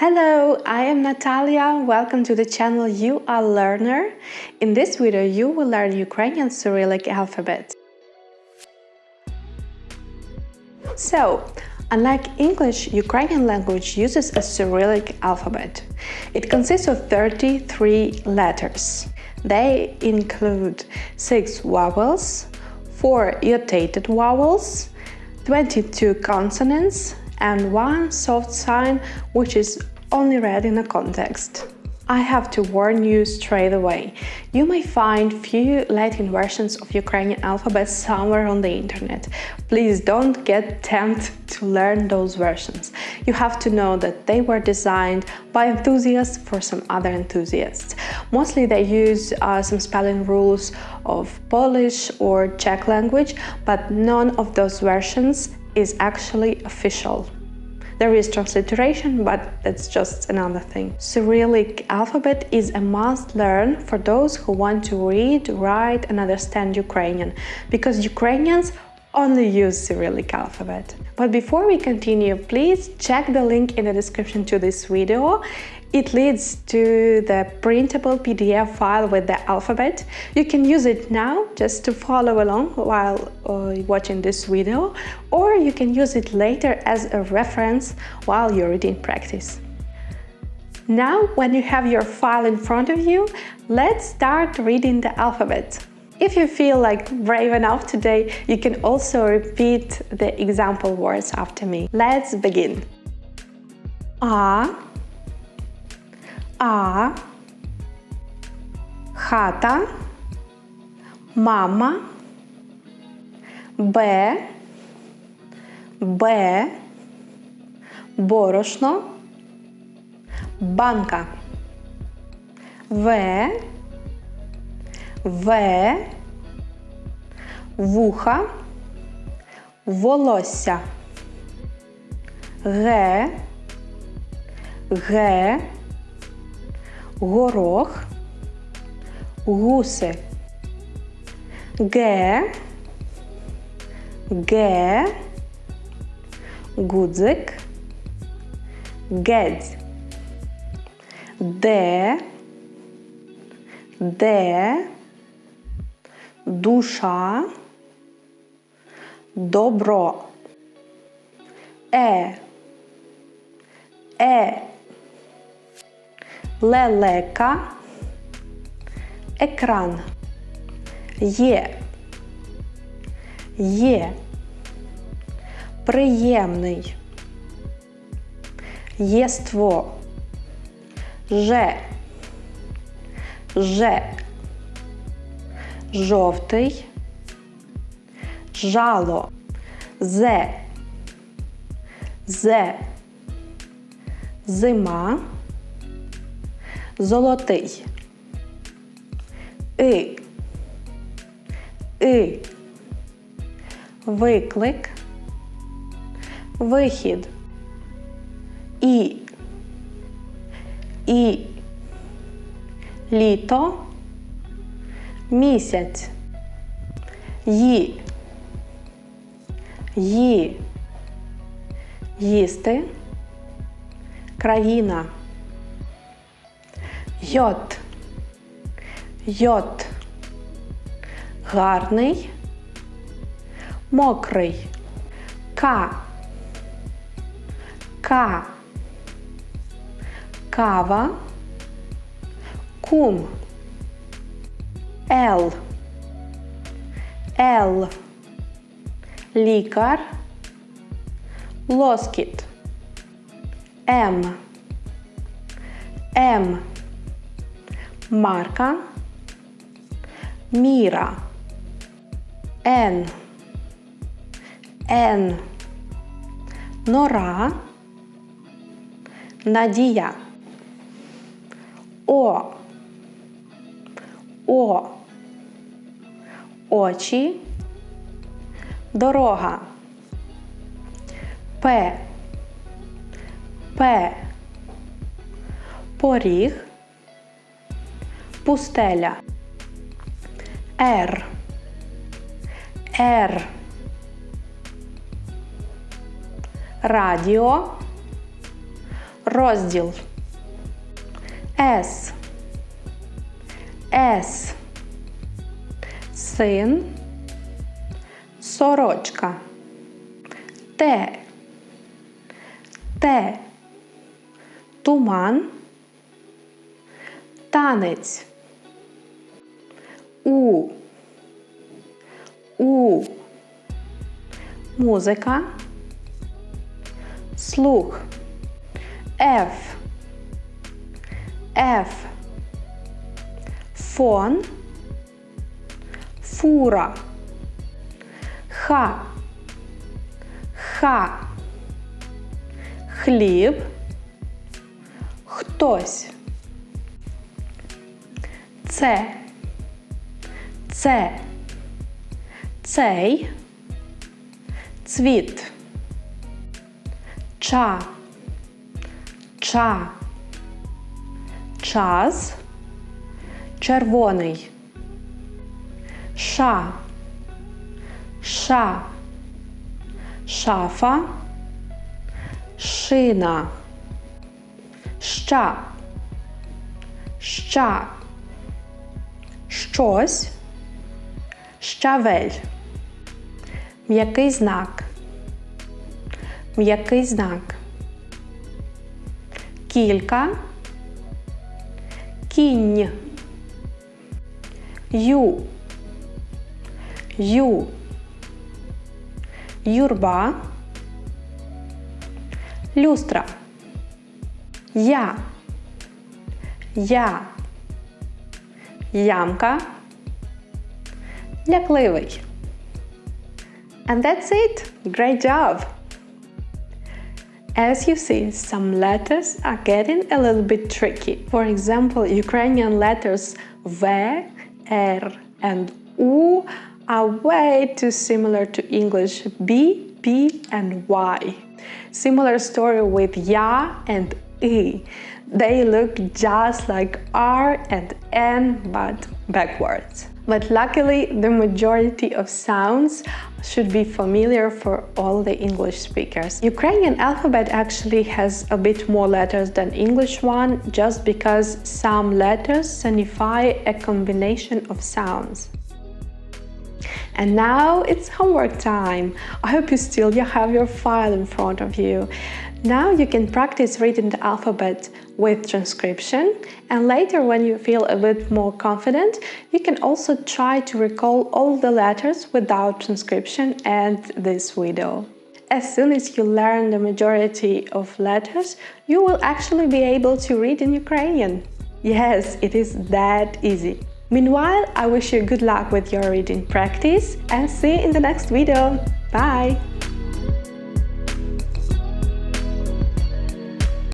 Hello, I am Natalia. Welcome to the channel UALearner. In this video, you will learn Ukrainian Cyrillic alphabet. So, unlike English, Ukrainian language uses a Cyrillic alphabet. It consists of 33 letters. They include 6 vowels, 4 iotated vowels, 22 consonants, and 1 soft sign, which is only read in a context. I have to warn you straight away. You may find few Latin versions of Ukrainian alphabet somewhere on the internet. Please don't get tempted to learn those versions. You have to know that they were designed by enthusiasts for some other enthusiasts. Mostly they use some spelling rules of Polish or Czech language, but none of those versions is actually official. There is transliteration, but that's just another thing. Cyrillic alphabet is a must learn for those who want to read, write and understand Ukrainian, because Ukrainians only use Cyrillic alphabet. But before we continue, please check the link in the description to this video. It leads to the printable PDF file with the alphabet. You can use it now just to follow along while watching this video, or you can use it later as a reference while you're reading practice. Now, when you have your file in front of you, let's start reading the alphabet. If you feel brave enough today, you can also repeat the example words after me. Let's begin. А, хата, мама, Б, борошно, банка, В, вуха, волосся, Г, горох, гуси, Г, гудзик, гедзь, Д, душа, добро, лелека, екран, є, приємний, єство, жовтий, жало, зима, золотий, виклик, вихід, і літо, місяць, їсти, країна, йод, гарний, мокрий, кава, кум, лікар, лоскіт, М, марка, міра, Н, нора, надія, О, очі, дорога, П, поріг, пустеля, Р, радіо, розділ. С. С. Син. Сорочка. Т. Т. Туман. Танець. У. У. Музика. Слух. Ф. Ф. Фон. Фура. Х. Х. Хліб. Хтось. Це. Це. Цей. Цвіт. Ча. Ча. Час. Червоний. Ша. Ша. Шафа. Шина. Ща. Ща. Щось. Щавель. М'який знак. М'який знак. Кілька. Кінь. Ю. Ю. Юрба. Люстра. Я. Я. Ямка. Лякливий. And that's it! Great job! As you see, some letters are getting a little bit tricky. For example, Ukrainian letters V, R and U are way too similar to English B, P and Y. Similar story with Ya and I. They look just like R and N but backwards. But luckily, the majority of sounds should be familiar for all the English speakers. Ukrainian alphabet actually has a bit more letters than English one, just because some letters signify a combination of sounds. And now it's homework time. I hope you still have your file in front of you. Now you can practice reading the alphabet with transcription, and later when you feel a bit more confident, you can also try to recall all the letters without transcription and this video. As soon as you learn the majority of letters, you will actually be able to read in Ukrainian. Yes, it is that easy. Meanwhile, I wish you good luck with your reading practice and see you in the next video. Bye!